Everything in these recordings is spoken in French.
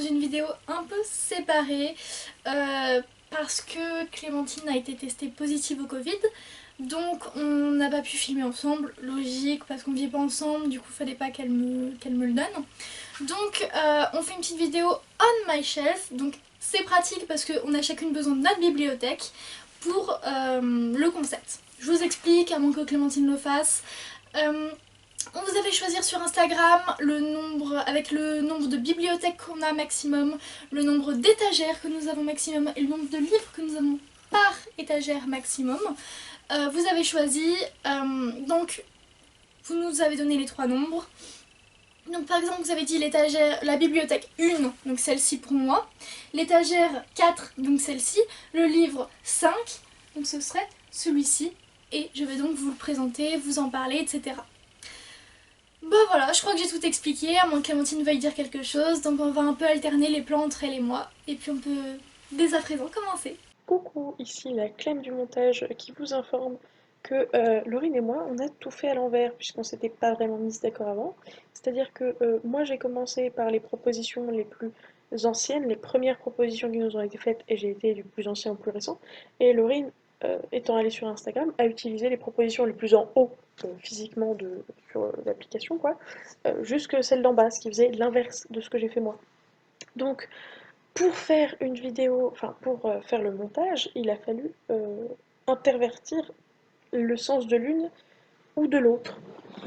une vidéo un peu séparée parce que Clémentine a été testée positive au Covid. Donc on n'a pas pu filmer ensemble, logique parce qu'on vit pas ensemble, du coup fallait pas qu'elle me le donne. Donc on fait une petite vidéo on my shelf, donc c'est pratique parce qu'on a chacune besoin de notre bibliothèque pour le concept. Je vous explique avant que Clémentine le fasse. Vous allez choisir sur Instagram le nombre, avec le nombre de bibliothèques qu'on a maximum, le nombre d'étagères que nous avons maximum et le nombre de livres que nous avons par étagère maximum. Vous avez choisi, donc vous nous avez donné les trois nombres. Donc par exemple vous avez dit l'étagère, la bibliothèque 1, donc celle-ci pour moi, l'étagère 4, donc celle-ci, le livre 5, donc ce serait celui-ci, et je vais donc vous le présenter, vous en parler, etc. Bon voilà, je crois que j'ai tout expliqué, à moins que Clémentine veuille dire quelque chose, donc on va un peu alterner les plans entre elle et moi, et puis on peut dès à présent commencer. Coucou, ici la Clem du montage qui vous informe que Laurine et moi, on a tout fait à l'envers puisqu'on s'était pas vraiment mis d'accord avant. C'est-à-dire que moi j'ai commencé par les propositions les plus anciennes, les premières propositions qui nous ont été faites et j'ai été du plus ancien au plus récent. Et Laurine, étant allée sur Instagram, a utilisé les propositions les plus en haut physiquement sur l'application, quoi, jusque celle d'en bas, ce qui faisait l'inverse de ce que j'ai fait moi. Donc pour faire une vidéo, enfin pour faire le montage, il a fallu intervertir le sens de l'une ou de l'autre.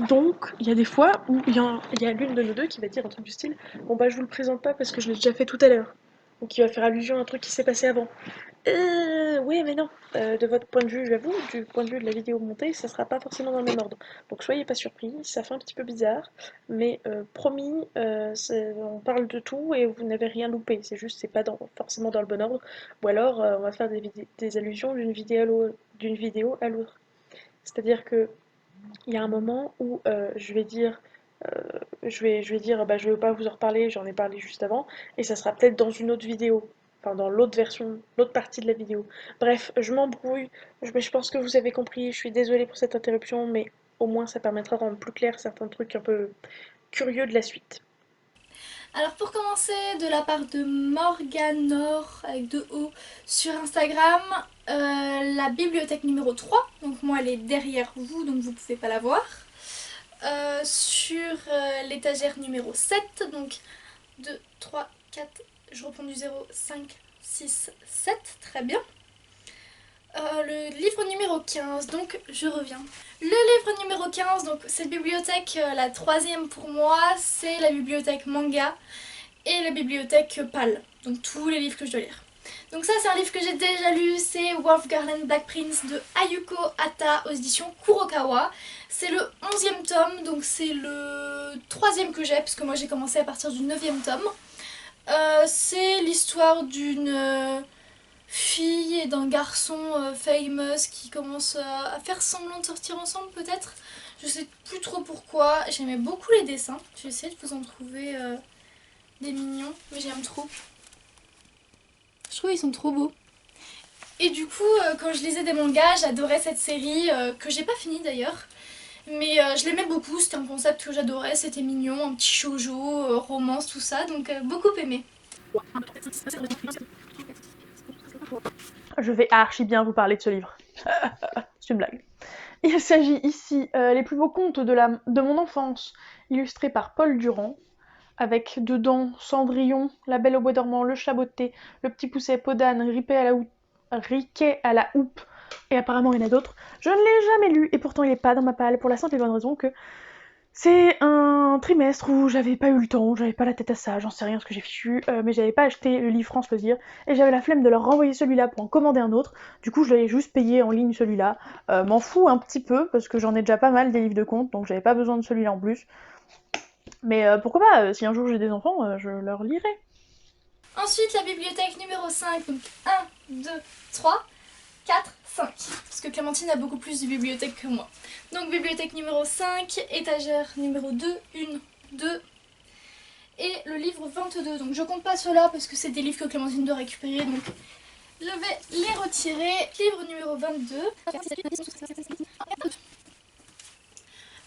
Donc, il y a des fois où il y a l'une de nous deux qui va dire un truc du style bon bah je vous le présente pas parce que je l'ai déjà fait tout à l'heure. Ou qui va faire allusion à un truc qui s'est passé avant. Oui, mais non. De votre point de vue, j'avoue, du point de vue de la vidéo montée, ça sera pas forcément dans le même ordre. Donc soyez pas surpris, ça fait un petit peu bizarre, mais promis, on parle de tout et vous n'avez rien loupé. C'est juste, c'est pas forcément dans le bon ordre. Ou alors, on va faire des allusions d'une vidéo à l'autre. C'est-à-dire que il y a un moment où je vais dire, bah, je ne vais pas vous en reparler, j'en ai parlé juste avant, et ça sera peut-être dans une autre vidéo, enfin dans l'autre version, l'autre partie de la vidéo. Bref, je m'embrouille, mais je pense que vous avez compris, je suis désolée pour cette interruption, mais au moins ça permettra de rendre plus clair certains trucs un peu curieux de la suite. Alors pour commencer, de la part de Morganor avec 2 O sur Instagram, la bibliothèque numéro 3, donc moi elle est derrière vous donc vous pouvez pas la voir. Sur l'étagère numéro 7, donc 2, 3, 4, je reprends du 0, 5, 6, 7, très bien. Le livre numéro 15, donc je reviens. Le livre numéro 15, donc cette bibliothèque, la troisième pour moi, c'est la bibliothèque manga et la bibliothèque PAL, donc tous les livres que je dois lire. Donc ça c'est un livre que j'ai déjà lu, c'est Wolf Garland Black Prince de Ayuko Hata aux éditions Kurokawa. C'est le 11e tome, donc c'est le 3e que j'ai, parce que moi j'ai commencé à partir du 9e tome. C'est l'histoire d'une fille et d'un garçon famous qui commencent à faire semblant de sortir ensemble peut-être. Je sais plus trop pourquoi, j'aimais beaucoup les dessins, j'ai essayé de vous en trouver des mignons, mais j'aime trop. Je trouve qu'ils sont trop beaux. Et du coup, quand je lisais des mangas, j'adorais cette série, que j'ai pas fini d'ailleurs. Mais je l'aimais beaucoup, c'était un concept que j'adorais, c'était mignon, un petit shoujo, romance, tout ça, donc beaucoup aimé. Je vais archi bien vous parler de ce livre. C'est une blague. Il s'agit ici les plus beaux contes de mon enfance, illustrés par Paul Durand, avec dedans Cendrillon, La Belle au bois dormant, Le Chat botté, Le Petit Pousset, Podane, Riquet à la houppe, et apparemment il y en a d'autres. Je ne l'ai jamais lu, et pourtant il est pas dans ma palle, pour la simple et bonne raison que c'est un trimestre où j'avais pas eu le temps, j'avais pas la tête à ça, j'en sais rien ce que j'ai fichu, mais j'avais pas acheté le livre France Loisir, et j'avais la flemme de leur renvoyer celui-là pour en commander un autre, du coup je l'avais juste payé en ligne celui-là. M'en fous un petit peu, parce que j'en ai déjà pas mal des livres de contes, donc j'avais pas besoin de celui-là en plus. Mais pourquoi pas, si un jour j'ai des enfants, je leur lirai. Ensuite, la bibliothèque numéro 5, donc 1, 2, 3, 4, 5. Parce que Clémentine a beaucoup plus de bibliothèques que moi. Donc bibliothèque numéro 5, étagère numéro 2, 1, 2. Et le livre 22. Donc je compte pas ceux-là parce que c'est des livres que Clémentine doit récupérer. Donc je vais les retirer. Livre numéro 22.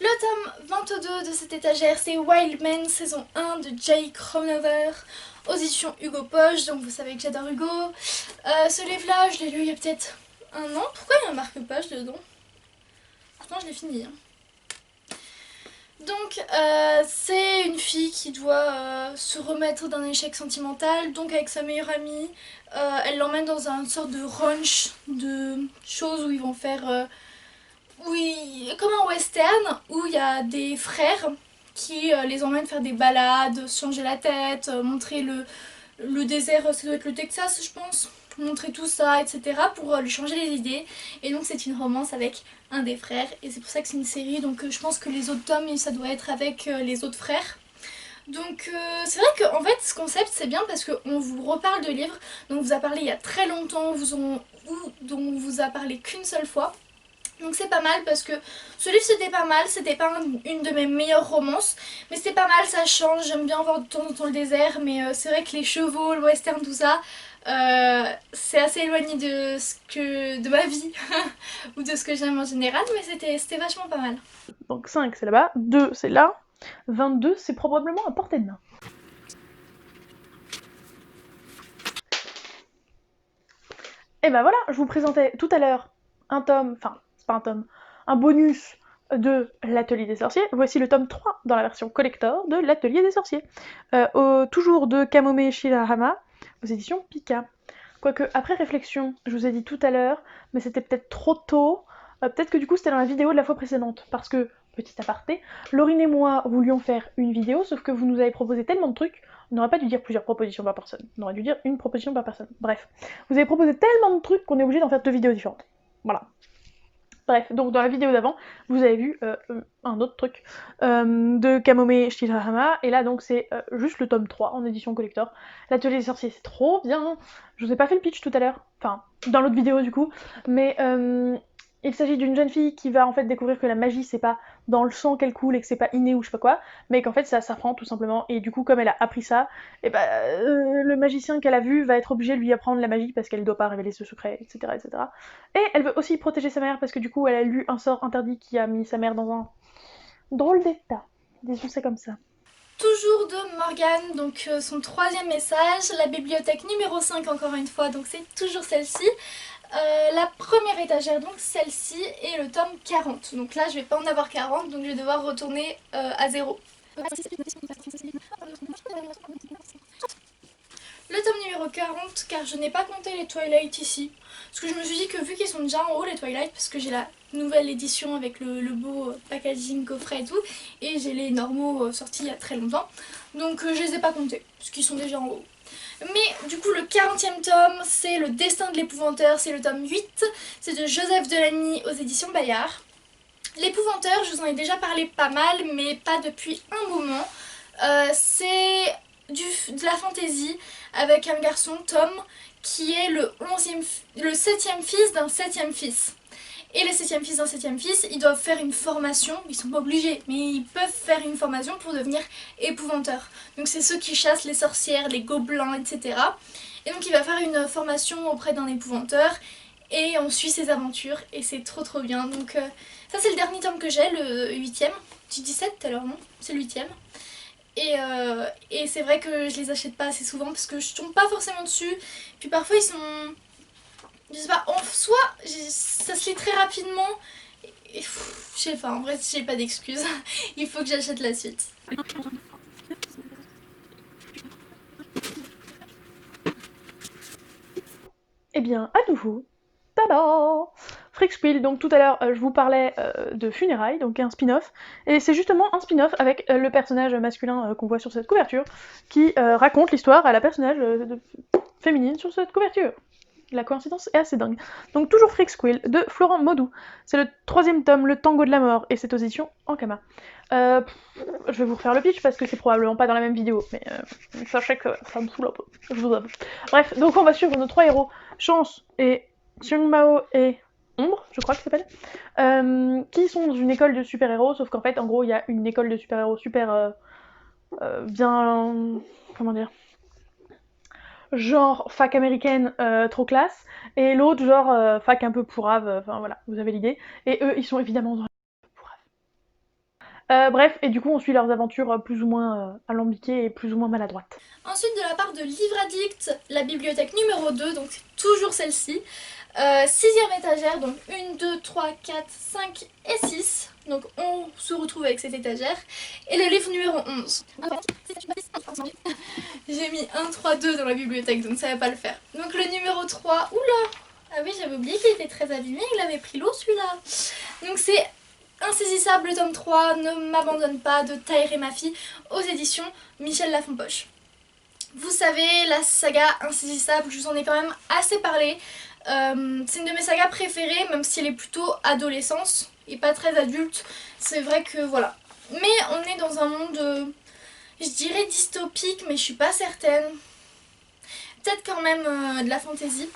Le tome 22 de cette étagère, c'est Wild Men, saison 1 de Jake Ronover, aux éditions Hugo Poche, donc vous savez que j'adore Hugo. Ce livre-là, je l'ai lu il y a peut-être un an. Pourquoi il y a un marque-page dedans? Pourtant, je l'ai fini. Hein. Donc, c'est une fille qui doit se remettre d'un échec sentimental, donc avec sa meilleure amie, elle l'emmène dans une sorte de ranch de choses où ils vont faire... oui, comme un western où il y a des frères qui les emmènent faire des balades, se changer la tête, montrer le désert, ça doit être le Texas je pense, montrer tout ça, etc. pour lui changer les idées. Et donc c'est une romance avec un des frères et c'est pour ça que c'est une série, donc je pense que les autres tomes ça doit être avec les autres frères. Donc c'est vrai qu'en fait ce concept c'est bien parce qu'on vous reparle de livres dont on vous a parlé il y a très longtemps, dont on vous a parlé qu'une seule fois. Donc c'est pas mal parce que ce livre c'était pas mal, c'était pas une de mes meilleures romances, mais c'était pas mal, ça change, j'aime bien voir de temps en temps le désert, mais c'est vrai que les chevaux, le western, tout ça, c'est assez éloigné de ma vie ou de ce que j'aime en général, mais c'était vachement pas mal. Donc 5 c'est là-bas, 2 c'est là, 22 c'est probablement à portée de main. Et ben voilà, je vous présentais tout à l'heure un tome, enfin c'est pas un tome, un bonus de l'Atelier des Sorciers. Voici le tome 3 dans la version collector de l'Atelier des Sorciers. Toujours de Kamome Shirahama, aux éditions Pika. Quoique, après réflexion, je vous ai dit tout à l'heure, mais c'était peut-être trop tôt. Peut-être que du coup c'était dans la vidéo de la fois précédente, parce que, petit aparté, Laurine et moi voulions faire une vidéo, sauf que vous nous avez proposé tellement de trucs, on n'aurait pas dû dire plusieurs propositions par personne, on aurait dû dire une proposition par personne. Bref, vous avez proposé tellement de trucs qu'on est obligé d'en faire 2 vidéos différentes. Voilà. Bref, donc dans la vidéo d'avant, vous avez vu un autre truc de Kamome Shirahama, et là donc c'est juste le tome 3 en édition collector. L'Atelier des Sorciers, c'est trop bien. Je vous ai pas fait le pitch tout à l'heure, enfin, dans l'autre vidéo du coup, mais il s'agit d'une jeune fille qui va en fait découvrir que la magie c'est pas dans le sang qu'elle coule et que c'est pas inné ou je sais pas quoi, mais qu'en fait ça s'apprend tout simplement, et du coup comme elle a appris ça, et bah le magicien qu'elle a vu va être obligé de lui apprendre la magie parce qu'elle doit pas révéler ce secret, etc., etc. Et elle veut aussi protéger sa mère parce que du coup elle a lu un sort interdit qui a mis sa mère dans un drôle d'état, disons c'est comme ça. Toujours de Morgane, donc son troisième message, la bibliothèque numéro 5 encore une fois, donc c'est toujours celle-ci. La première étagère, donc celle-ci, et le tome 40. Donc là je vais pas en avoir 40, donc je vais devoir retourner à 0. Le tome numéro 40, car je n'ai pas compté les Twilight ici. Parce que je me suis dit que vu qu'ils sont déjà en haut les Twilight, parce que j'ai la nouvelle édition avec le beau packaging coffret et tout, et j'ai les normaux sortis il y a très longtemps, donc je les ai pas comptés, parce qu'ils sont déjà en haut. Mais du coup le 40e tome, c'est Le Destin de l'Épouvanteur, c'est le tome 8, c'est de Joseph Delany aux éditions Bayard. L'Épouvanteur, je vous en ai déjà parlé pas mal, mais pas depuis un moment. C'est de la fantaisie avec un garçon, Tom, qui est le 7e fils d'un 7e fils. Et les 7e fils d'un 7e fils, ils doivent faire une formation, ils sont pas obligés, mais ils peuvent faire une formation pour devenir épouvanteurs. Donc c'est ceux qui chassent les sorcières, les gobelins, etc. Et donc il va faire une formation auprès d'un épouvanteur et on suit ses aventures et c'est trop bien. Donc ça c'est le dernier tome que j'ai, le 8e. Tu dis 7 tout à l'heure, non? C'est le 8e. Et c'est vrai que je les achète pas assez souvent parce que je tombe pas forcément dessus. Puis parfois ils sont... Je sais pas, en soi, ça se lit très rapidement. Et, je sais pas, en vrai j'ai pas d'excuses. Il faut que j'achète la suite. Eh bien, à nouveau, tada Freakspiel, donc tout à l'heure je vous parlais de Funérailles, donc un spin-off, et c'est justement un spin-off avec le personnage masculin qu'on voit sur cette couverture, qui raconte l'histoire à la personnage féminine sur cette couverture. La coïncidence est assez dingue. Donc toujours Freakspiel de Florent Maudou. C'est le 3e tome, Le Tango de la Mort, et c'est aux éditions Ankama. Je vais vous refaire le pitch parce que c'est probablement pas dans la même vidéo, mais sachez que ça me saoule un peu, je vous avoue. Bref, donc on va suivre nos 3 héros, Chance et Xiong Mao et Ombre, je crois que ça s'appelle, qui sont dans une école de super-héros, sauf qu'en fait, en gros, il y a une école de super-héros super bien... comment dire, genre fac américaine trop classe, et l'autre genre fac un peu pourrave, enfin voilà, vous avez l'idée. Et eux, ils sont évidemment dans la pourrave. Bref, et du coup on suit leurs aventures plus ou moins alambiquées et plus ou moins maladroites. Ensuite, de la part de Livre Addict, la bibliothèque numéro 2, donc c'est toujours celle-ci. Sixième étagère, donc 1, 2, 3, 4, 5 et 6. Donc on se retrouve avec cette étagère. Et le livre numéro 11. J'ai mis 1, 3, 2 dans la bibliothèque, donc ça va pas le faire. Donc le numéro 3, oula. Ah oui, j'avais oublié qu'il était très abîmé, il avait pris l'eau celui-là. Donc c'est Insaisissable, le tome 3, Ne m'abandonne pas, de Tahir et ma fille, aux éditions Michel Lafonpoche. Vous savez, la saga Insaisissable, je vous en ai quand même assez parlé. C'est une de mes sagas préférées, même si elle est plutôt adolescence et pas très adulte. C'est vrai que voilà. Mais on est dans un monde, je dirais dystopique, mais je suis pas certaine. Peut-être quand même de la fantaisie.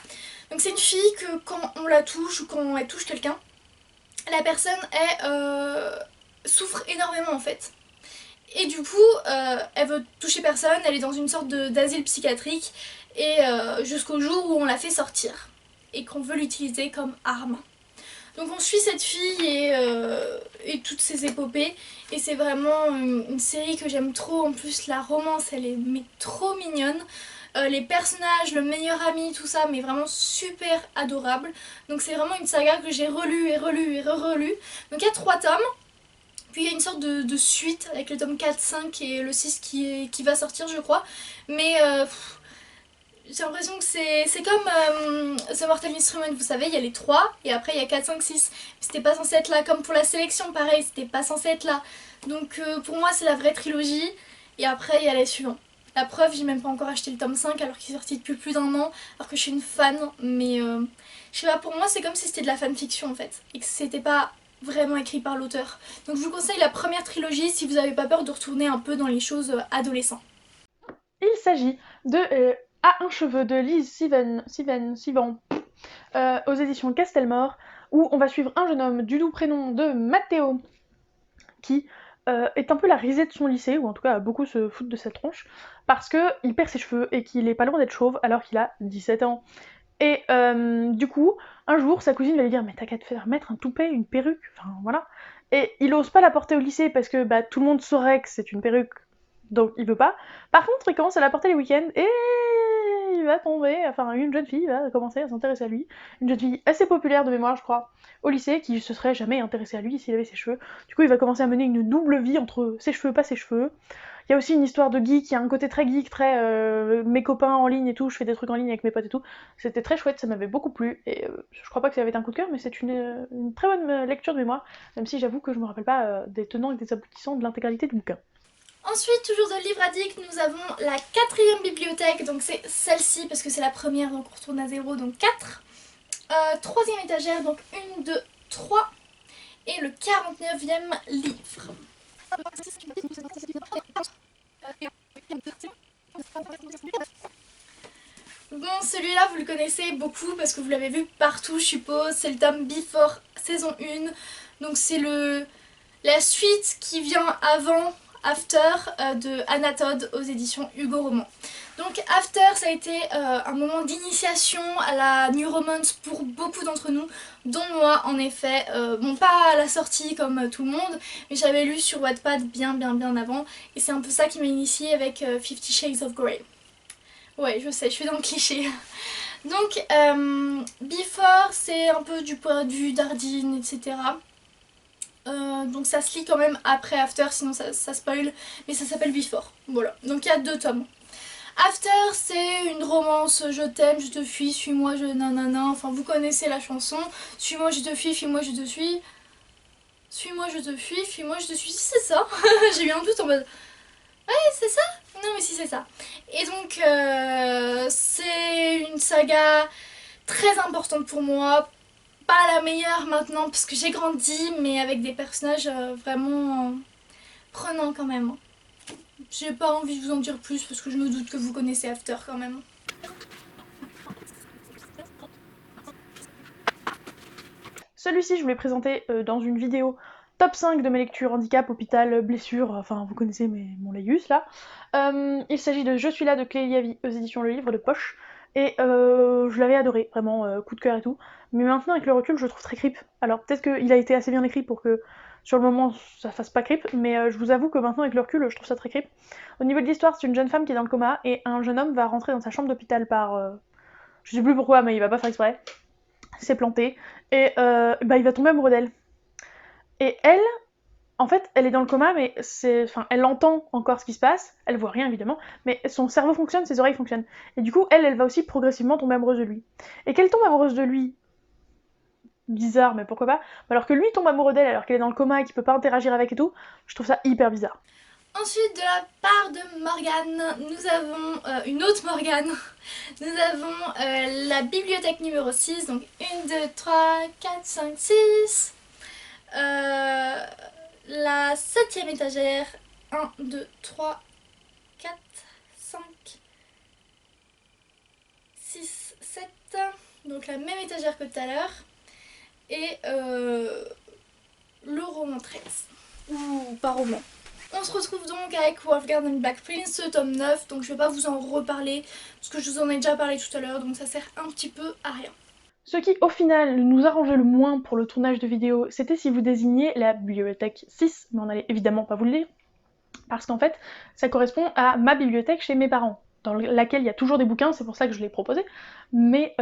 Donc c'est une fille que quand on la touche ou quand elle touche quelqu'un, la personne souffre énormément en fait. Et du coup, elle veut toucher personne, elle est dans une sorte d'asile psychiatrique, et jusqu'au jour où on la fait sortir, et qu'on veut l'utiliser comme arme. Donc on suit cette fille et toutes ses épopées, et c'est vraiment une série que j'aime trop. En plus la romance, elle est mais trop mignonne. Les personnages, le meilleur ami, tout ça, mais vraiment super adorable. Donc c'est vraiment une saga que j'ai relue et relue et re-relue. Donc il y a 3 tomes. Puis il y a une sorte de suite avec le tome 4, 5 et le 6 qui va sortir je crois. Mais j'ai l'impression que c'est comme The Mortal Instrument, vous savez, il y a les 3 et après il y a 4, 5, 6. C'était pas censé être là, comme pour la sélection pareil, c'était pas censé être là. Donc pour moi c'est la vraie trilogie et après il y a les suivants. La preuve, j'ai même pas encore acheté le tome 5 alors qu'il est sorti depuis plus d'1 an, alors que je suis une fan, mais je sais pas, pour moi c'est comme si c'était de la fanfiction en fait, et que c'était pas vraiment écrit par l'auteur. Donc je vous conseille la première trilogie si vous n'avez pas peur de retourner un peu dans les choses adolescents. Il s'agit de À un cheveu de Lise Sivan aux éditions Castelmore, où on va suivre un jeune homme du doux prénom de Matteo, qui est un peu la risée de son lycée, ou en tout cas beaucoup se foutent de sa tronche, parce qu'il perd ses cheveux et qu'il est pas loin d'être chauve alors qu'il a 17 ans. Et du coup, un jour, sa cousine va lui dire mais t'as qu'à te faire mettre un toupet, une perruque, enfin voilà. Et il ose pas la porter au lycée parce que bah, tout le monde saurait que c'est une perruque, donc il veut pas. Par contre, il commence à la porter les week-ends et il va tomber, enfin une jeune fille va commencer à s'intéresser à lui. Une jeune fille assez populaire de mémoire, je crois, au lycée, qui se serait jamais intéressée à lui s'il avait ses cheveux. Du coup, il va commencer à mener une double vie entre ses cheveux, pas ses cheveux. Il y a aussi une histoire de geek, il y a un côté très geek, très mes copains en ligne et tout, je fais des trucs en ligne avec mes potes et tout. C'était très chouette, ça m'avait beaucoup plu, et je crois pas que ça avait été un coup de cœur, mais c'est une très bonne lecture de mémoire, même si j'avoue que je me rappelle pas des tenants et des aboutissants de l'intégralité du bouquin. Ensuite, toujours de Livre Addict, nous avons la 4e bibliothèque, donc c'est celle-ci parce que c'est la première, donc on retourne à 0, donc 4. 3e étagère, donc 1, 2, 3. Et le 49e livre. Bon, celui-là, vous le connaissez beaucoup parce que vous l'avez vu partout, je suppose. C'est le tome Before, saison 1. Donc c'est la suite qui vient avant After de Anatode aux éditions Hugo Roman. Donc After, ça a été un moment d'initiation à la New Romance pour beaucoup d'entre nous, dont moi en effet. Bon, pas à la sortie comme tout le monde, mais j'avais lu sur Wattpad bien avant, et c'est un peu ça qui m'a initiée avec 50 Shades of Grey. Ouais, je sais, je suis dans le cliché. Donc, Before, c'est un peu du point de vue d'Ardine, etc. Donc ça se lit quand même après After, sinon ça spoil, mais ça s'appelle Before. Voilà, donc il y a 2 tomes. After, c'est une romance, je t'aime, je te fuis, suis-moi, je nanana, enfin vous connaissez la chanson. Suis-moi, je te fuis, fuis-moi, je te suis. Suis-moi, je te fuis, fuis-moi, je te suis, si c'est ça. J'ai eu un doute en mode, c'est ça? Non mais si c'est ça. Et donc c'est une saga très importante pour moi. Pas la meilleure maintenant parce que j'ai grandi, mais avec des personnages vraiment prenants quand même. J'ai pas envie de vous en dire plus parce que je me doute que vous connaissez After quand même. Celui-ci, je vous l'ai présenté dans une vidéo top 5 de mes lectures, handicap, hôpital, blessure, enfin vous connaissez mon laïus là. Il s'agit de Je suis là de Clélia Vie aux éditions Le Livre de Poche. Et je l'avais adoré, vraiment, coup de cœur et tout. Mais maintenant, avec le recul, je le trouve très creep. Alors peut-être qu'il a été assez bien écrit pour que sur le moment ça fasse pas creep, mais je vous avoue que maintenant avec le recul je trouve ça très creep. Au niveau de l'histoire, c'est une jeune femme qui est dans le coma et un jeune homme va rentrer dans sa chambre d'hôpital par... je sais plus pourquoi, mais il va pas faire exprès. Il s'est planté et il va tomber amoureux d'elle. Et elle, en fait, elle est dans le coma, mais elle entend encore ce qui se passe, elle voit rien évidemment, mais son cerveau fonctionne, ses oreilles fonctionnent. Et du coup, elle va aussi progressivement tomber amoureuse de lui. Et qu'elle tombe amoureuse de lui, bizarre, mais pourquoi pas, alors que lui tombe amoureux d'elle alors qu'elle est dans le coma et qu'il peut pas interagir avec et tout, je trouve ça hyper bizarre. Ensuite, de la part de Morgane, nous avons une autre Morgane. Nous avons la bibliothèque numéro 6, donc 1, 2, 3, 4, 5, 6. La 7ème étagère, 1, 2, 3, 4, 5, 6, 7. Donc la même étagère que tout à l'heure. Et le roman 13. Ou pas roman. On se retrouve donc avec Wolfgang and Black Prince, tome 9, donc je vais pas vous en reparler, parce que je vous en ai déjà parlé tout à l'heure, donc ça sert un petit peu à rien. Ce qui, au final, nous arrangeait le moins pour le tournage de vidéo, c'était si vous désigniez la bibliothèque 6, mais on n'allait évidemment pas vous le dire, parce qu'en fait, ça correspond à ma bibliothèque chez mes parents, dans laquelle il y a toujours des bouquins, c'est pour ça que je l'ai proposé, mais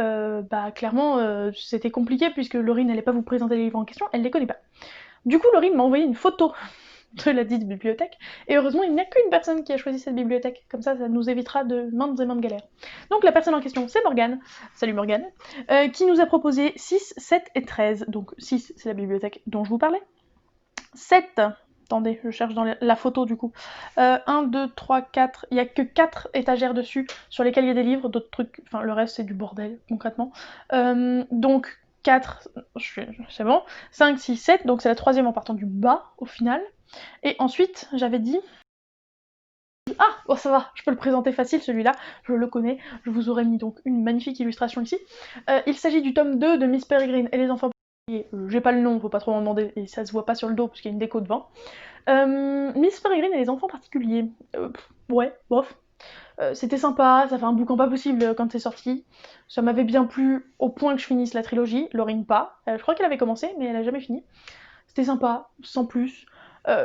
clairement, c'était compliqué, puisque Laurie n'allait pas vous présenter les livres en question, elle les connaît pas. Du coup, Laurie m'a envoyé une photo de la dite bibliothèque, et heureusement il n'y a qu'une personne qui a choisi cette bibliothèque, comme ça nous évitera de maintes et maintes galères. Donc la personne en question c'est Morgane, salut Morgane, qui nous a proposé 6, 7 et 13, donc 6 c'est la bibliothèque dont je vous parlais, 7, attendez je cherche dans la photo du coup, 1, 2, 3, 4, il n'y a que 4 étagères dessus sur lesquelles il y a des livres, d'autres trucs, enfin le reste c'est du bordel concrètement, donc 4, c'est bon, 5, 6, 7, donc c'est la troisième en partant du bas au final. Et ensuite, j'avais dit... Ah, oh, ça va, je peux le présenter facile celui-là, je le connais, je vous aurais mis donc une magnifique illustration ici. Il s'agit du tome 2 de Miss Peregrine et les enfants particuliers. J'ai pas le nom, faut pas trop m'en demander, et ça se voit pas sur le dos parce qu'il y a une déco devant. Miss Peregrine et les enfants particuliers. Ouais, bof. C'était sympa, ça fait un bouquin pas possible quand c'est sorti. Ça m'avait bien plu au point que je finisse la trilogie, Laurine pas. Je crois qu'elle avait commencé, mais elle a jamais fini. C'était sympa, sans plus.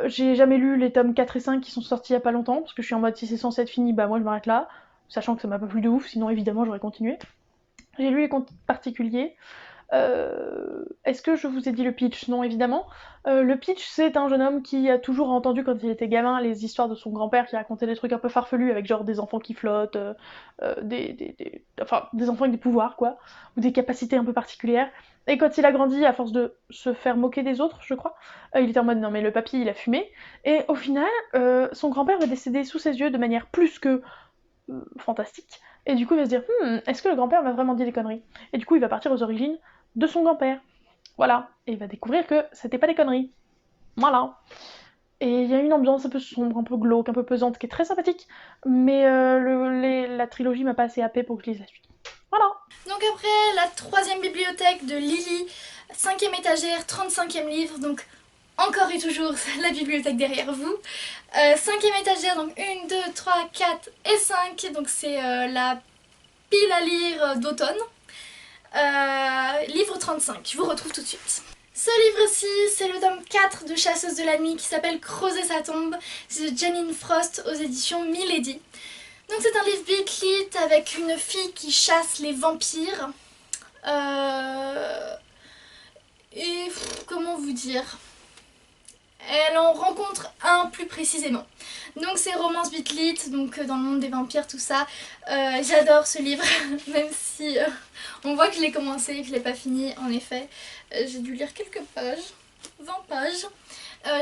J'ai jamais lu les tomes 4 et 5 qui sont sortis il y a pas longtemps, parce que je suis en mode si c'est censé être fini, bah moi je m'arrête là, sachant que ça m'a pas plu de ouf, sinon évidemment j'aurais continué. J'ai lu les contes particuliers. Est-ce que je vous ai dit le pitch? Non, évidemment. Le pitch, c'est un jeune homme qui a toujours entendu quand il était gamin les histoires de son grand-père qui racontait des trucs un peu farfelus avec genre des enfants qui flottent, enfin des enfants avec des pouvoirs quoi, ou des capacités un peu particulières. Et quand il a grandi, à force de se faire moquer des autres, je crois, il était en mode non mais le papy il a fumé. Et au final, son grand-père va décéder sous ses yeux de manière plus que fantastique. Et du coup il va se dire est-ce que le grand-père m'a vraiment dit des conneries? Et du coup il va partir aux origines de son grand-père. Voilà. Et il va découvrir que c'était pas des conneries. Voilà. Et il y a une ambiance un peu sombre, un peu glauque, un peu pesante, qui est très sympathique, mais la trilogie m'a pas assez happé pour que je lise la suite. Voilà. Donc après, la 3ème bibliothèque de Lily, 5ème étagère, 35ème livre, donc encore et toujours la bibliothèque derrière vous. 5ème étagère, donc 1, 2, 3, 4 et 5, donc c'est la pile à lire d'automne. Livre 35, je vous retrouve tout de suite. Ce livre-ci, c'est le tome 4 de Chasseuse de la nuit qui s'appelle Creuser sa tombe. C'est de Janine Frost aux éditions Milady. Donc c'est un livre beat avec une fille qui chasse les vampires. Et comment vous dire, elle en rencontre un plus précisément. Donc c'est romance bitlit, donc dans le monde des vampires, tout ça. J'adore ce livre, même si on voit que je l'ai commencé et que je l'ai pas fini, en effet. J'ai dû lire quelques pages, 20 pages.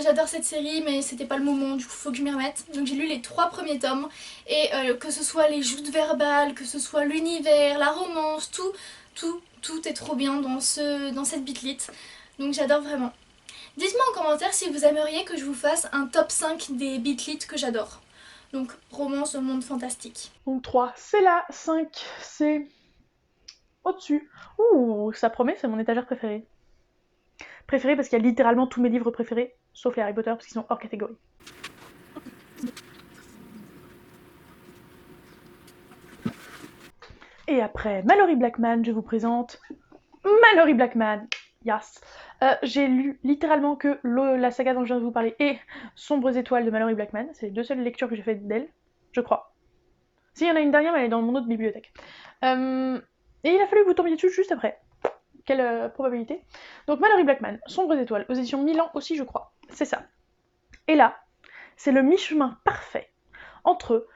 J'adore cette série, mais c'était pas le moment, du coup faut que je m'y remette. Donc j'ai lu les 3 premiers tomes, et que ce soit les joutes verbales, que ce soit l'univers, la romance, tout est trop bien dans cette bitlit. Donc j'adore vraiment. Dites-moi en commentaire si vous aimeriez que je vous fasse un top 5 des beatlit que j'adore. Donc romance au monde fantastique. Donc 3, c'est là. 5, c'est au-dessus. Ouh, ça promet, c'est mon étagère préférée. Préférée parce qu'il y a littéralement tous mes livres préférés, sauf les Harry Potter parce qu'ils sont hors catégorie. Et après Mallory Blackman, je vous présente Mallory Blackman. Yes. J'ai lu littéralement que la saga dont je viens de vous parler et Sombres étoiles de Mallory Blackman. C'est les deux seules lectures que j'ai faites d'elle, je crois. Si, il y en a une dernière, mais elle est dans mon autre bibliothèque. Et il a fallu que vous tombiez dessus juste après. Quelle probabilité. Donc Mallory Blackman, Sombres étoiles, aux éditions Milan aussi, je crois. C'est ça. Et là, c'est le mi-chemin parfait entre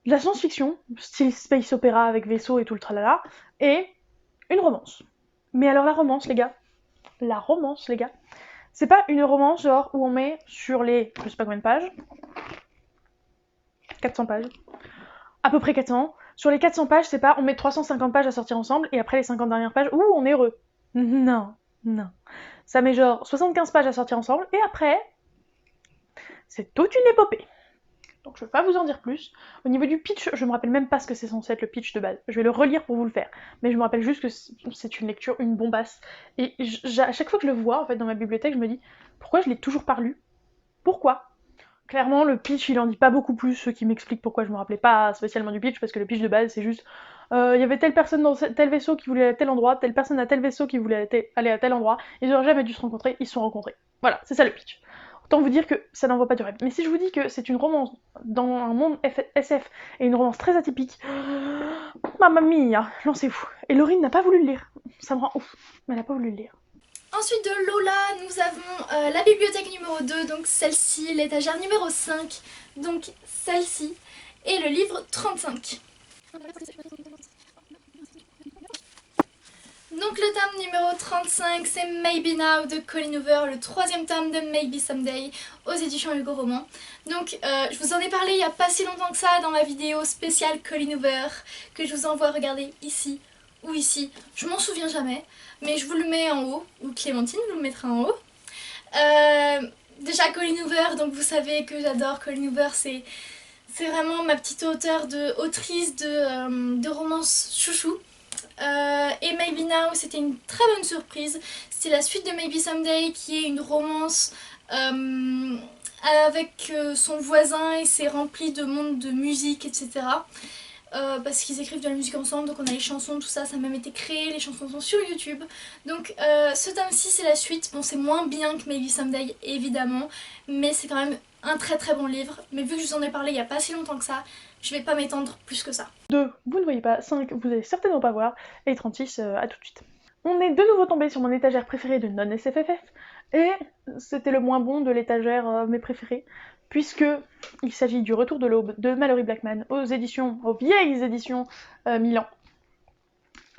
la science-fiction, style space opéra avec vaisseau et tout le tralala, et une romance. Mais alors la romance, les gars, c'est pas une romance genre où on met sur les, je sais pas combien de pages, 400 pages, à peu près 400. Sur les 400 pages, c'est pas on met 350 pages à sortir ensemble et après les 50 dernières pages, ouh, on est heureux. Non, non. Ça met genre 75 pages à sortir ensemble et après, c'est toute une épopée. Donc je vais pas vous en dire plus. Au niveau du pitch, je me rappelle même pas ce que c'est censé être le pitch de base. Je vais le relire pour vous le faire. Mais je me rappelle juste que c'est une lecture, une bombasse. Et à chaque fois que je le vois en fait dans ma bibliothèque, je me dis pourquoi je l'ai toujours pas lu. Pourquoi? Clairement, le pitch, il en dit pas beaucoup plus, ce qui m'explique pourquoi je me rappelais pas spécialement du pitch, parce que le pitch de base, c'est juste il y avait telle personne dans tel vaisseau qui voulait aller à tel endroit, telle personne à tel vaisseau qui voulait aller à tel endroit, ils auraient jamais dû se rencontrer, ils se sont rencontrés. Voilà, c'est ça le pitch. Autant vous dire que ça n'envoie pas du rêve. Mais si je vous dis que c'est une romance dans un monde SF et une romance très atypique, mamma mia, lancez-vous. Et Laurine n'a pas voulu le lire. Ça me rend ouf, mais elle n'a pas voulu le lire. Ensuite de Lola, nous avons la bibliothèque numéro 2, donc celle-ci, l'étagère numéro 5, donc celle-ci, et le livre 35. Donc le tome numéro 35, c'est Maybe Now de Colleen Hoover, le troisième tome de Maybe Someday aux éditions Hugo Roman. Donc je vous en ai parlé il n'y a pas si longtemps que ça dans ma vidéo spéciale Colleen Hoover, que je vous envoie regarder ici ou ici, je m'en souviens jamais, mais je vous le mets en haut, ou Clémentine vous le mettra en haut. Déjà Colleen Hoover, donc vous savez que j'adore Colleen Hoover, c'est vraiment ma petite autrice de romance chouchou. Et Maybe Now, c'était une très bonne surprise. C'est la suite de Maybe Someday qui est une romance avec son voisin et c'est rempli de monde de musique, etc. Parce qu'ils écrivent de la musique ensemble, donc on a les chansons, tout ça, ça a même été créé, les chansons sont sur YouTube. Donc ce tome-ci c'est la suite, bon c'est moins bien que Maybe Someday évidemment, mais c'est quand même un très très bon livre. Mais vu que je vous en ai parlé il n'y a pas si longtemps que ça, je vais pas m'étendre plus que ça. 2, vous ne voyez pas, 5, vous allez certainement pas voir, et 36, à tout de suite. On est de nouveau tombé sur mon étagère préférée de non-SFFF, et c'était le moins bon de l'étagère mes préférés, puisque il s'agit du Retour de l'aube de Mallory Blackman aux vieilles éditions Milan.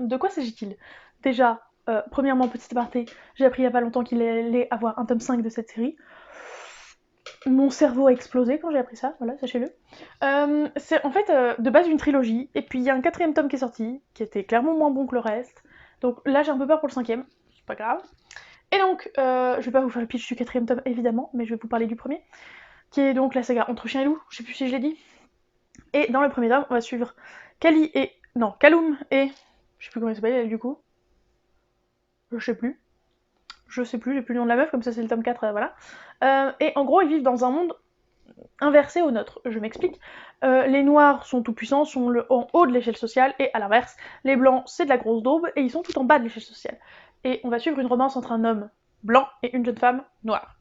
De quoi s'agit-il? Déjà, premièrement, petit aparté, j'ai appris il y a pas longtemps qu'il allait avoir un tome 5 de cette série. Mon cerveau a explosé quand j'ai appris ça, voilà, sachez-le. C'est en fait de base une trilogie, et puis il y a un 4ème tome qui est sorti, qui était clairement moins bon que le reste. Donc là j'ai un peu peur pour le 5ème, c'est pas grave. Et donc, je vais pas vous faire le pitch du 4ème tome évidemment, mais je vais vous parler du premier, qui est donc la saga Entre chien et loup, je sais plus si je l'ai dit. Et dans le premier tome, on va suivre Callum et... je sais plus comment il s'appelle elle du coup. Je sais plus, j'ai plus le nom de la meuf, comme ça c'est le tome 4, voilà. Et en gros, ils vivent dans un monde inversé au nôtre. Je m'explique. Les noirs sont tout puissants, sont en haut de l'échelle sociale, et à l'inverse, les blancs c'est de la grosse daube, et ils sont tout en bas de l'échelle sociale. Et on va suivre une romance entre un homme blanc et une jeune femme noire.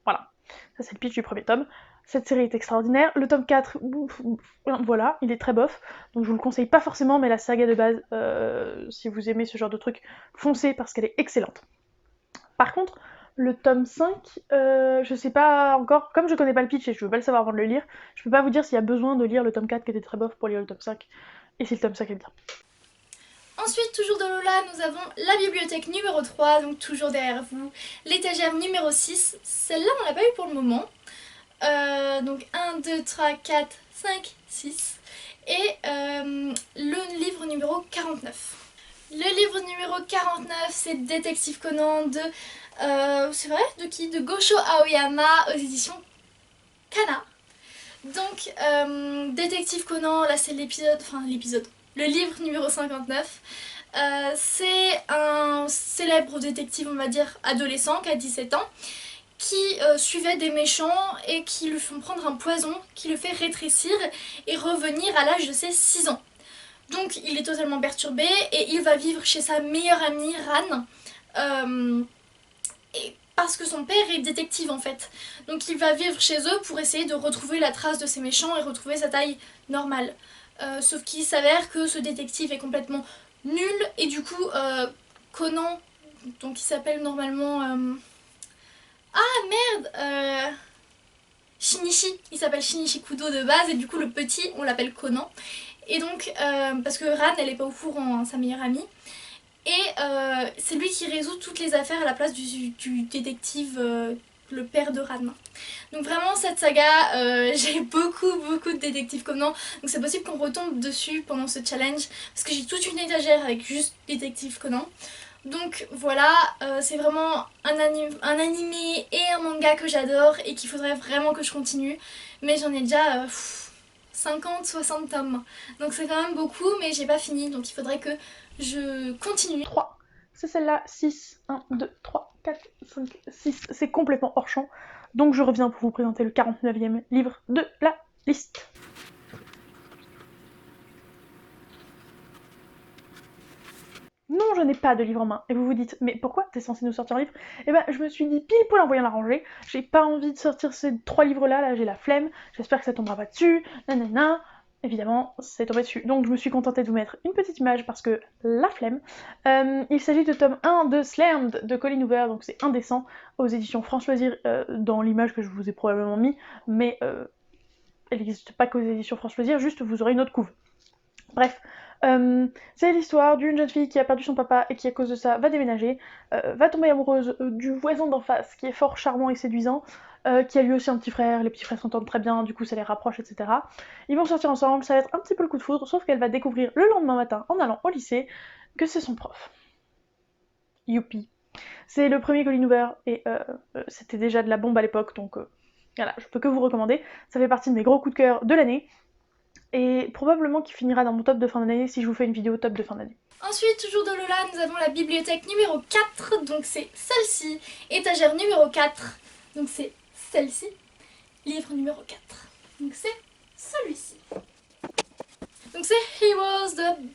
Voilà. Ça c'est le pitch du premier tome. Cette série est extraordinaire. Le tome 4, voilà, il est très bof. Donc je vous le conseille pas forcément, mais la saga de base, si vous aimez ce genre de truc, foncez parce qu'elle est excellente. Par contre, le tome 5, je sais pas encore, comme je connais pas le pitch et je veux pas le savoir avant de le lire, je peux pas vous dire s'il y a besoin de lire le tome 4 qui était très bof pour lire le tome 5, et si le tome 5 est bien. Ensuite, toujours de Lola, nous avons la bibliothèque numéro 3, donc toujours derrière vous, l'étagère numéro 6, celle-là on l'a pas eu pour le moment, donc 1, 2, 3, 4, 5, 6, et le livre numéro 49. Le livre numéro 49, c'est Détective Conan de... c'est vrai? De qui? De Gosho Aoyama aux éditions Kana. Donc, Détective Conan, là c'est le livre numéro 59. C'est un célèbre détective, on va dire, adolescent, qui a 17 ans, qui suivait des méchants et qui lui font prendre un poison qui le fait rétrécir et revenir à l'âge de ses 6 ans. Donc il est totalement perturbé et il va vivre chez sa meilleure amie Ran. parce que son père est détective en fait. Donc il va vivre chez eux pour essayer de retrouver la trace de ces méchants et retrouver sa taille normale. Sauf qu'il s'avère que ce détective est complètement nul et du coup Conan, donc il s'appelle normalement... Shinichi, il s'appelle Shinichi Kudo de base et du coup le petit on l'appelle Conan. Et donc, parce que Ran elle est pas au courant, hein, sa meilleure amie. Et c'est lui qui résout toutes les affaires à la place du détective, le père de Ran. Donc vraiment cette saga, j'ai beaucoup de détectives Conan. Donc c'est possible qu'on retombe dessus pendant ce challenge. Parce que j'ai toute une étagère avec juste détective Conan. Donc voilà, c'est vraiment un animé et un manga que j'adore et qu'il faudrait vraiment que je continue. Mais j'en ai déjà 50-60 tomes. Donc c'est quand même beaucoup, mais j'ai pas fini. Donc il faudrait que je continue. 3. C'est celle-là, 6, 1, 2, 3, 4, 5, 6. C'est complètement hors champ. Donc je reviens pour vous présenter le 49e livre de la liste. Non, je n'ai pas de livre en main. Et vous vous dites, mais pourquoi t'es censé nous sortir un livre? Eh ben, je me suis dit pile poil en voyant la rangée, j'ai pas envie de sortir ces 3 livres-là, là j'ai la flemme, j'espère que ça tombera pas dessus, nanana. Évidemment, c'est tombé dessus. Donc je me suis contentée de vous mettre une petite image parce que la flemme. Il s'agit de tome 1 de Slammed de Colleen Hoover, donc c'est indécent, aux éditions France Loisirs, dans l'image que je vous ai probablement mis, mais elle n'existe pas qu'aux éditions France Loisirs, juste vous aurez une autre couve. Bref, c'est l'histoire d'une jeune fille qui a perdu son papa et qui à cause de ça va déménager, va tomber amoureuse du voisin d'en face qui est fort charmant et séduisant, qui a lui aussi un petit frère, les petits frères s'entendent très bien, du coup ça les rapproche, etc. Ils vont sortir ensemble, ça va être un petit peu le coup de foudre, sauf qu'elle va découvrir le lendemain matin en allant au lycée que c'est son prof. Youpi. C'est le premier Colleen Hoover et c'était déjà de la bombe à l'époque, donc voilà, je peux que vous recommander. Ça fait partie de mes gros coups de cœur de l'année. Et probablement qu'il finira dans mon top de fin d'année si je vous fais une vidéo top de fin d'année. Ensuite, toujours de Lola, nous avons la bibliothèque numéro 4, donc c'est celle-ci. Étagère numéro 4, donc c'est celle-ci. Livre numéro 4, donc c'est celui-ci. Donc c'est Heroes de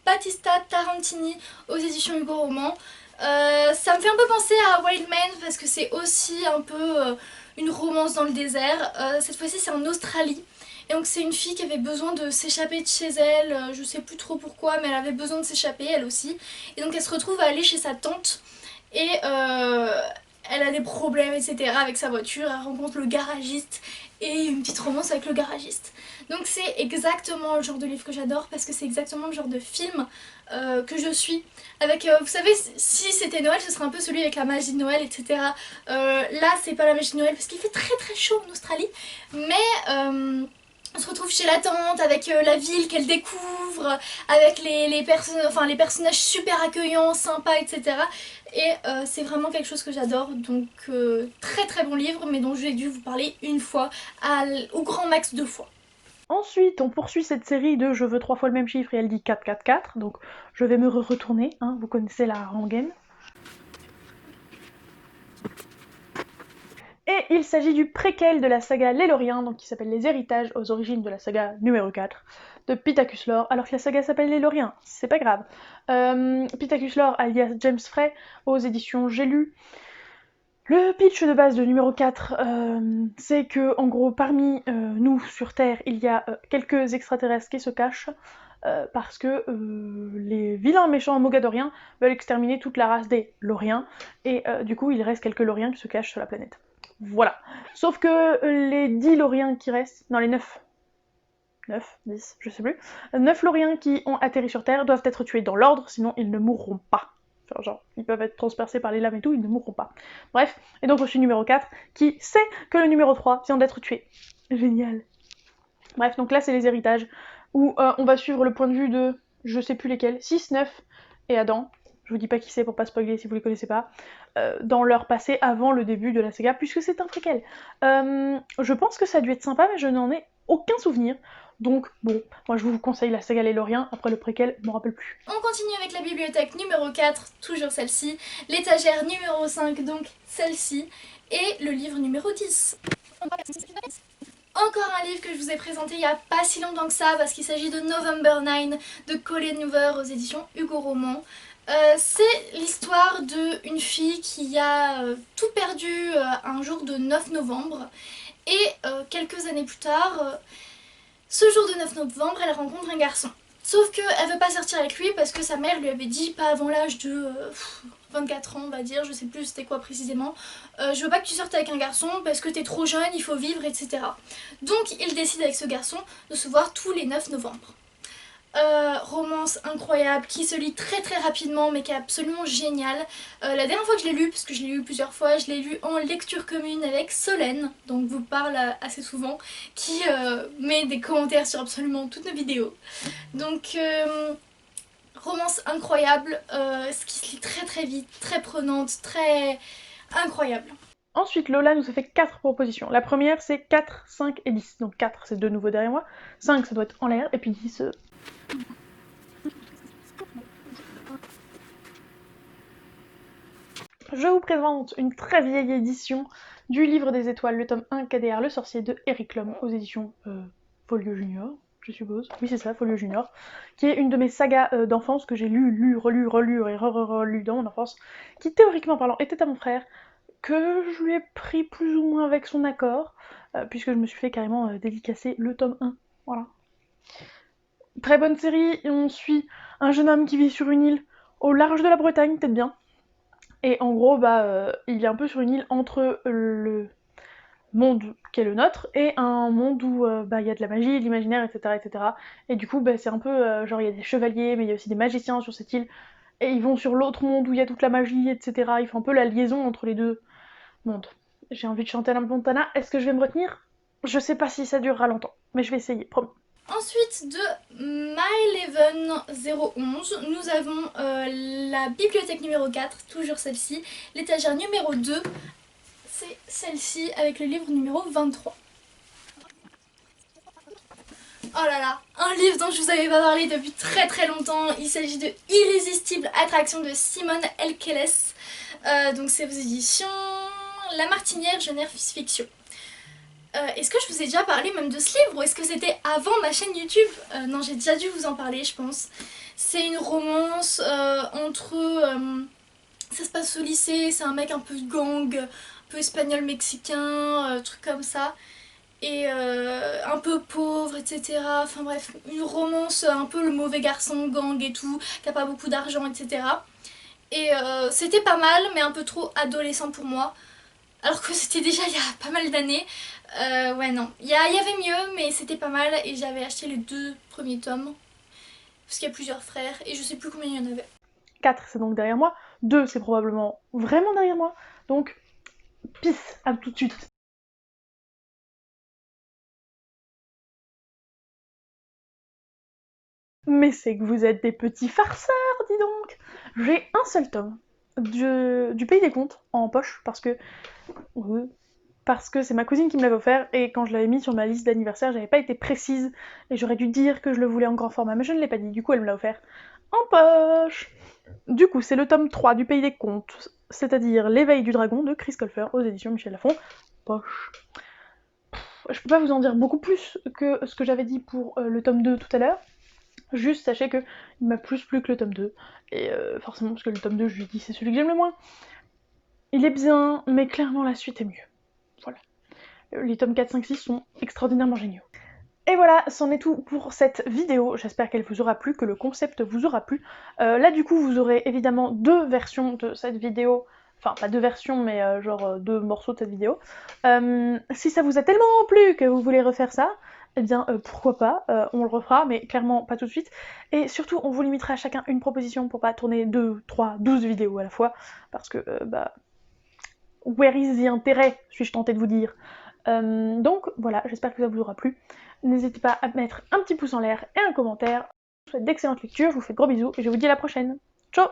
Battista Tarantini aux éditions Hugo Roman. Ça me fait un peu penser à Wild Man parce que c'est aussi un peu une romance dans le désert. Cette fois-ci c'est en Australie. Et donc c'est une fille qui avait besoin de s'échapper de chez elle, je sais plus trop pourquoi, mais elle avait besoin de s'échapper elle aussi. Et donc elle se retrouve à aller chez sa tante et elle a des problèmes etc. avec sa voiture, elle rencontre le garagiste et une petite romance avec le garagiste. Donc c'est exactement le genre de livre que j'adore parce que c'est exactement le genre de film que je suis. Avec, vous savez, si c'était Noël, ce serait un peu celui avec la magie de Noël, etc. Là c'est pas la magie de Noël parce qu'il fait très chaud en Australie, mais... on se retrouve chez la tante avec la ville qu'elle découvre, avec les personnages super accueillants, sympas, etc. Et c'est vraiment quelque chose que j'adore, donc très bon livre, mais dont j'ai dû vous parler une fois, au grand max 2 fois. Ensuite, on poursuit cette série de je veux 3 fois le même chiffre et elle dit 4, donc je vais me retourner, hein, vous connaissez la rengaine. Et il s'agit du préquel de la saga Les Loriens, donc qui s'appelle Les Héritages aux origines de la saga numéro 4 de Pittacus Lore, alors que la saga s'appelle Les Loriens, c'est pas grave. Pittacus Lore alias James Frey aux éditions J'ai lu. Le pitch de base de numéro 4, c'est que en gros parmi nous sur Terre, il y a quelques extraterrestres qui se cachent parce que les vilains méchants mogadoriens veulent exterminer toute la race des Loriens et du coup il reste quelques Loriens qui se cachent sur la planète. Voilà. Sauf que les 10 Loriens qui restent, non les 9, 10, je sais plus, 9 Loriens qui ont atterri sur Terre doivent être tués dans l'ordre, sinon ils ne mourront pas. Enfin, genre, ils peuvent être transpercés par les lames et tout, ils ne mourront pas. Bref, et donc je suis numéro 4, qui sait que le numéro 3 vient d'être tué. Génial. Bref, donc là c'est les héritages, où on va suivre le point de vue de, je sais plus lesquels, 6, 9 et Adam. Je vous dis pas qui c'est pour pas spoiler si vous les connaissez pas, dans leur passé avant le début de la saga, puisque c'est un préquel. Je pense que ça a dû être sympa, mais je n'en ai aucun souvenir. Donc bon, moi je vous conseille la saga Les Loriens, après le préquel, je m'en rappelle plus. On continue avec la bibliothèque numéro 4, toujours celle-ci, l'étagère numéro 5, donc celle-ci, et le livre numéro 10. Encore un livre que je vous ai présenté il n'y a pas si longtemps que ça, parce qu'il s'agit de November 9 de Colleen Hoover aux éditions Hugo Roman. C'est l'histoire d'une fille qui a tout perdu un jour de 9 novembre et quelques années plus tard, ce jour de 9 novembre, elle rencontre un garçon. Sauf qu'elle veut pas sortir avec lui parce que sa mère lui avait dit pas avant l'âge de 24 ans on va dire, je sais plus c'était quoi précisément. Je veux pas que tu sortes avec un garçon parce que t'es trop jeune, il faut vivre, etc. Donc il décide avec ce garçon de se voir tous les 9 novembre. Romance incroyable qui se lit très très rapidement mais qui est absolument géniale. La dernière fois que je l'ai lu, parce que je l'ai lu plusieurs fois, je l'ai lu en lecture commune avec Solène, donc vous parle assez souvent, qui met des commentaires sur absolument toutes nos vidéos. Donc romance incroyable, ce qui se lit très très vite, très prenante, très incroyable. Ensuite, Lola nous a fait 4 propositions. La première, c'est 4, 5 et 10. Donc 4, c'est de nouveau derrière moi. 5, ça doit être en l'air. Et puis 10... Je vous présente une très vieille édition du Livre des Étoiles, le tome 1 KDR, le sorcier de Eric Lhomme, aux éditions Folio Junior, je suppose. Oui, c'est ça, Folio Junior. Qui est une de mes sagas d'enfance que j'ai lu, relu et relu dans mon enfance. Qui, théoriquement parlant, était à mon frère, que je lui ai pris plus ou moins avec son accord, puisque je me suis fait carrément dédicacer le tome 1. Voilà. Très bonne série, on suit un jeune homme qui vit sur une île au large de la Bretagne, peut-être bien. Et en gros, il est un peu sur une île entre le monde qui est le nôtre et un monde où il y a de la magie, de l'imaginaire, etc., etc. Et du coup, c'est un peu genre il y a des chevaliers, mais il y a aussi des magiciens sur cette île. Et ils vont sur l'autre monde où il y a toute la magie, etc. Ils font un peu la liaison entre les deux mondes. J'ai envie de chanter Hannah Montana. Est-ce que je vais me retenir? Je sais pas si ça durera longtemps, mais je vais essayer, promis. Ensuite de My 011, nous avons la bibliothèque numéro 4, toujours celle-ci, l'étagère numéro 2, c'est celle-ci avec le livre numéro 23. Oh là là, un livre dont je vous avais pas parlé depuis très très longtemps, il s'agit de Irrésistible Attraction de Simone Elkeles, donc c'est aux éditions La Martinière Jeunesse Fiction. Est-ce que je vous ai déjà parlé même de ce livre ou est-ce que c'était avant ma chaîne YouTube? Non, j'ai déjà dû vous en parler, je pense. C'est une romance entre... ça se passe au lycée, c'est un mec un peu gang, un peu espagnol-mexicain, truc comme ça. Et un peu pauvre, etc. Enfin bref, une romance un peu le mauvais garçon, gang et tout, qui a pas beaucoup d'argent, etc. Et c'était pas mal, mais un peu trop adolescent pour moi. Alors que c'était déjà il y a pas mal d'années. Ouais non, il y avait mieux mais c'était pas mal et j'avais acheté les 2 premiers tomes. Parce qu'il y a plusieurs frères et je sais plus combien il y en avait. 4 c'est donc derrière moi, 2 c'est probablement vraiment derrière moi, donc peace, à tout de suite. Mais c'est que vous êtes des petits farceurs, dis donc. J'ai un seul tome du Pays des Contes en poche parce que c'est ma cousine qui me l'avait offert et quand je l'avais mis sur ma liste d'anniversaire, j'avais pas été précise et j'aurais dû dire que je le voulais en grand format, mais je ne l'ai pas dit, du coup elle me l'a offert en poche. Du coup, c'est le tome 3 du Pays des Contes, c'est-à-dire L'éveil du dragon de Chris Colfer aux éditions Michel Lafon, poche. Je peux pas vous en dire beaucoup plus que ce que j'avais dit pour le tome 2 tout à l'heure. Juste sachez que il m'a plus plu que le tome 2. Et forcément, parce que le tome 2, je lui dis, c'est celui que j'aime le moins. Il est bien, mais clairement la suite est mieux. Voilà. Les tomes 4, 5, 6 sont extraordinairement géniaux. Et voilà, c'en est tout pour cette vidéo. J'espère qu'elle vous aura plu, que le concept vous aura plu. Là, du coup, vous aurez évidemment 2 versions de cette vidéo. Enfin, pas 2 versions, mais genre 2 morceaux de cette vidéo. Si ça vous a tellement plu que vous voulez refaire ça, eh bien pourquoi pas, on le refera, mais clairement pas tout de suite. Et surtout, on vous limitera à chacun une proposition pour pas tourner 2, 3, 12 vidéos à la fois, parce que, where is the intérêt, suis-je tentée de vous dire. Donc voilà, j'espère que ça vous aura plu. N'hésitez pas à mettre un petit pouce en l'air et un commentaire. Je vous souhaite d'excellentes lectures, je vous fais de gros bisous et je vous dis à la prochaine. Ciao!